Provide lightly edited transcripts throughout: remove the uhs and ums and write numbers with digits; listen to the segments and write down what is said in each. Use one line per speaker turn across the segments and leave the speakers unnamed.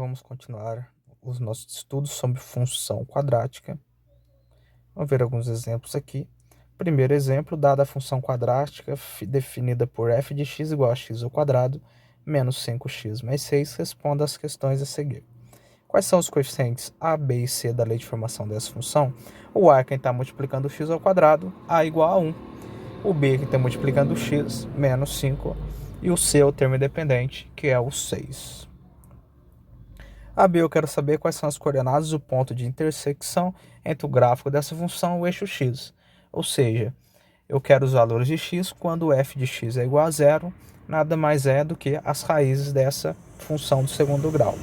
vamos continuar os nossos estudos sobre função quadrática. Vamos ver alguns exemplos aqui. Primeiro exemplo, dada a função quadrática definida por f de x igual a x ao quadrado menos 5x mais 6, responda às questões a seguir. Quais são os coeficientes a, b e c da lei de formação dessa função? O a é quem está multiplicando o x ao quadrado, a igual a 1. O b é quem está multiplicando o x, menos 5. E o c é o termo independente, que é o 6. A b eu quero saber quais são as coordenadas do ponto de intersecção entre o gráfico dessa função e o eixo x. Ou seja, eu quero os valores de x quando f de x é igual a zero, nada mais é do que as raízes dessa função do segundo grau.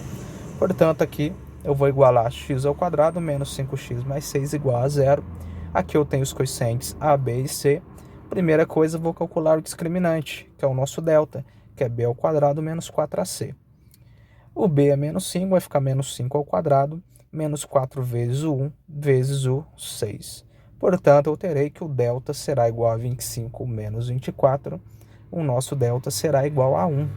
Portanto, aqui eu vou igualar x ao quadrado menos 5x mais 6 igual a zero. Aqui eu tenho os coeficientes a, b e c. Primeira coisa, eu vou calcular o discriminante, que é o nosso delta, que é b ao quadrado menos 4ac. O b é menos 5, vai ficar menos 5 ao quadrado, menos 4 vezes o 1, vezes o 6. Portanto, eu terei que o delta será igual a 25 menos 24. O nosso delta será igual a 1.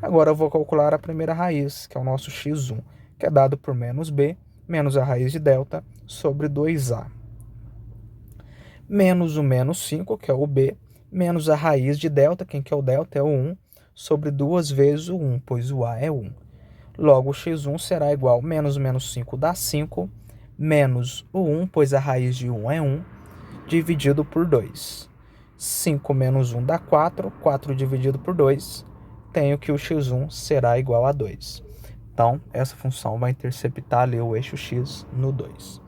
Agora eu vou calcular a primeira raiz, que é o nosso x1, que é dado por menos b, menos a raiz de delta, sobre 2a. Menos o menos 5, que é o b, menos a raiz de delta, quem que é o delta? É o 1, sobre 2 vezes o 1, pois o a é 1. Logo, o x1 será igual a menos o menos 5 dá 5, menos o 1, pois a raiz de 1 é 1, dividido por 2. 5 menos 1 dá 4, 4 dividido por 2, tenho que o x1 será igual a 2. Então, essa função vai interceptar ali o eixo x no 2.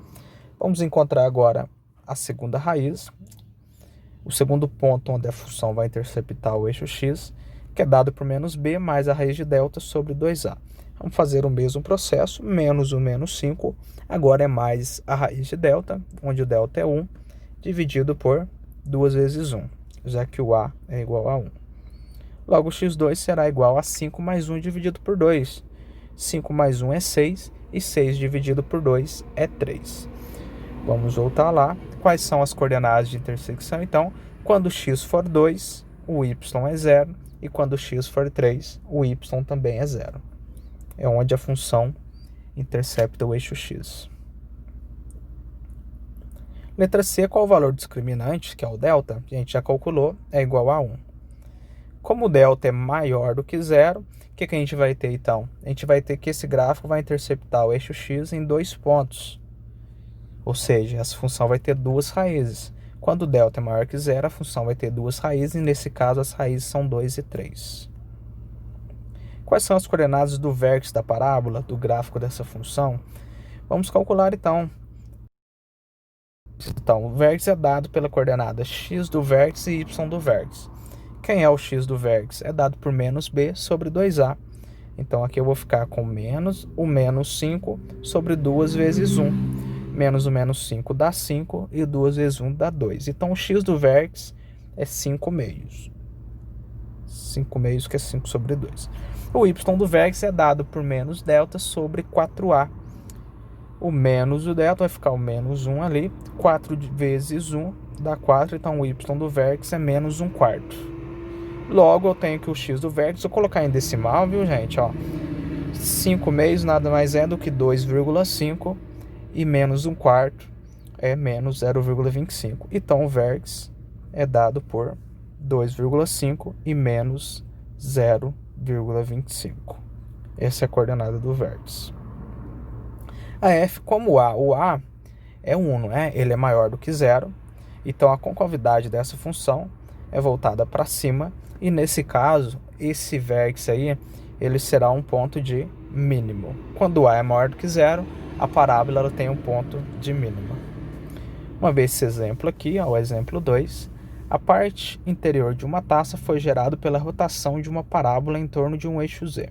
Vamos encontrar agora a segunda raiz, o segundo ponto onde a função vai interceptar o eixo x, que é dado por menos b mais a raiz de delta sobre 2a. Vamos fazer o mesmo processo, menos o menos 5, agora é mais a raiz de delta, onde o delta é 1, dividido por 2 vezes 1, já que o a é igual a 1. Logo, o x2 será igual a 5 mais 1 dividido por 2. 5 mais 1 é 6, e 6 dividido por 2 é 3. Vamos voltar lá. Quais são as coordenadas de intersecção? Então, quando x for 2, o y é 0, e quando x for 3, o y também é 0. É onde a função intercepta o eixo x. Letra C, qual o valor discriminante, que é o delta? A gente já calculou, é igual a 1. Como o delta é maior do que 0, o que a gente vai ter então? A gente vai ter que esse gráfico vai interceptar o eixo x em 2 pontos. Ou seja, essa função vai ter duas raízes. Quando o delta é maior que 0, a função vai ter duas raízes, e nesse caso as raízes são 2 e 3. Quais são as coordenadas do vértice da parábola, do gráfico dessa função? Vamos calcular então. Então, o vértice é dado pela coordenada x do vértice e y do vértice. Quem é o x do vértice? É dado por menos b sobre 2a. Então, aqui eu vou ficar com menos o menos 5 sobre 2 vezes 1. Menos o menos 5 dá 5 e 2 vezes 1 dá 2. Então, o x do vértice é 5 meios. 5 meios, que é 5 sobre 2. O y do vértice é dado por menos delta sobre 4a. O menos o delta vai ficar o menos 1 ali. 4 vezes 1 dá 4, então o y do vértice é menos 1 quarto. Logo, eu tenho que o x do vértice, vou colocar em decimal, viu, gente? 5 meios nada mais é do que 2,5 e menos 1 quarto é menos 0,25. Então, o vértice é dado por 2,5 e menos 0,25. Essa é a coordenada do vértice. A f, como o a é 1, não é? Ele é maior do que 0. Então, a concavidade dessa função é voltada para cima. E, nesse caso, esse vértice aí, ele será um ponto de mínimo. Quando o a é maior do que 0, a parábola ela tem um ponto de mínimo. Uma vez esse exemplo aqui, o exemplo 2, a parte interior de uma taça foi gerada pela rotação de uma parábola em torno de um eixo z.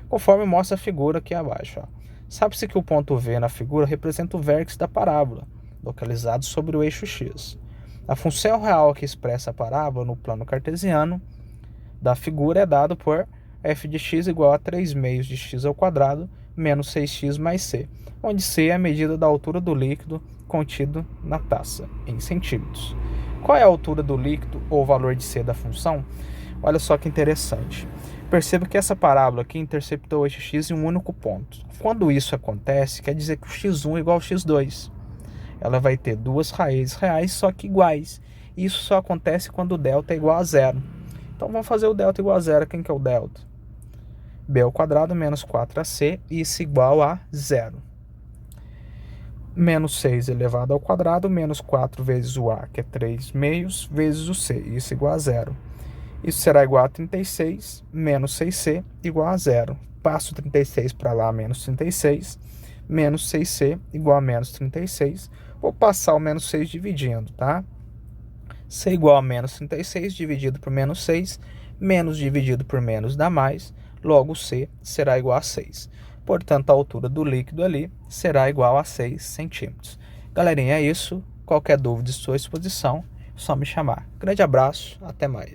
Conforme mostra a figura aqui abaixo. Sabe-se que o ponto V na figura representa o vértice da parábola, localizado sobre o eixo x. A função real que expressa a parábola no plano cartesiano da figura é dado por f de x igual a 3 meios de x ao quadrado menos 6x mais c, onde c é a medida da altura do líquido contido na taça, em centímetros. Qual é a altura do líquido ou o valor de c da função? Olha só que interessante. Perceba que essa parábola aqui interceptou o eixo x em um único ponto. Quando isso acontece, quer dizer que o x1 é igual ao x2. Ela vai ter duas raízes reais, só que iguais. Isso só acontece quando o delta é igual a zero. Então vamos fazer o delta igual a zero. Quem que é o delta? b ao quadrado menos 4ac, isso igual a zero. Menos 6 elevado ao quadrado, menos 4 vezes o a, que é 3 meios, vezes o c, isso igual a zero. Isso será igual a 36, menos 6c, igual a zero. Passo 36 para lá, menos 36, menos 6c, igual a menos 36. Vou passar o menos 6 dividindo, tá? c igual a menos 36 dividido por menos 6, menos dividido por menos dá mais, logo c será igual a 6. Portanto, a altura do líquido ali será igual a 6 centímetros. Galerinha, é isso. Qualquer dúvida à sua disposição, é só me chamar. Grande abraço, até mais.